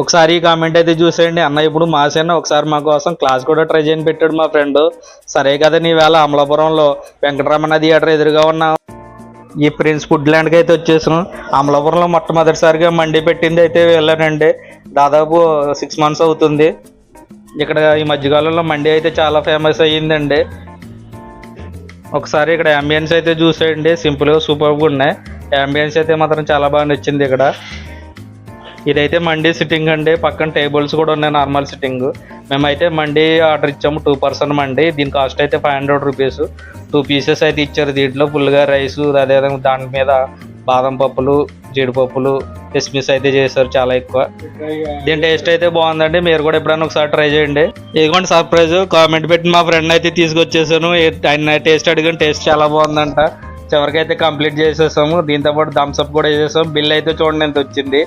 ఒకసారి ఈ కామెంట్ అయితే చూసేయండి. అన్న ఇప్పుడు మాసేన ఒకసారి మా కోసం క్లాస్ కూడా ట్రై చేయని పెట్టాడు మా ఫ్రెండ్. సరే కదా నీ వేళ అమలాపురంలో వెంకటరమణ థియేటర్ ఎదురుగా ఉన్న ఈ ప్రిన్స్ ఫుడ్ ల్యాండ్కి అయితే వచ్చేసాం. అమలాపురంలో మొట్టమొదటిసారిగా మండి పెట్టింది అయితే వెళ్ళానండి. దాదాపు 6 months అవుతుంది. ఇక్కడ ఈ మధ్యకాలంలో మండి అయితే చాలా ఫేమస్ అయ్యిందండి. ఒకసారి ఇక్కడ అంబియన్స్ అయితే చూసేయండి. సింపుల్గా సూపర్గా ఉన్నాయి. అంబియన్స్ అయితే మాత్రం చాలా బాగా నచ్చింది. ఇక్కడ ఇదైతే మండి సిట్టింగ్ అండి. పక్కన టేబుల్స్ కూడా ఉన్నాయి, నార్మల్ సిట్టింగ్. మేమైతే మండి ఆర్డర్ ఇచ్చాము 2 person మండి. దీని కాస్ట్ అయితే 500 rupees. 2 pieces అయితే ఇచ్చారు. దీంట్లో ఫుల్గా రైస్, అదేవిధంగా దాని మీద బాదం పప్పులు, జీడిపప్పులు, కిస్మిస్ అయితే చేశారు చాలా ఎక్కువ. దీని టేస్ట్ అయితే బాగుందండి. మీరు కూడా ఎప్పుడైనా ఒకసారి ట్రై చేయండి. ఇదిగోండి సర్ప్రైజ్, కామెంట్ పెట్టి మా ఫ్రెండ్ అయితే తీసుకొచ్చేసాను. ఆయన టేస్ట్ అడిగాను, టేస్ట్ చాలా బాగుందంట. చివరికి అయితే కంప్లీట్ చేసేసాము. దీంతో పాటు థమ్స్అప్ కూడా చేసేసాము. బిల్ అయితే చూడండి ఎంత వచ్చింది.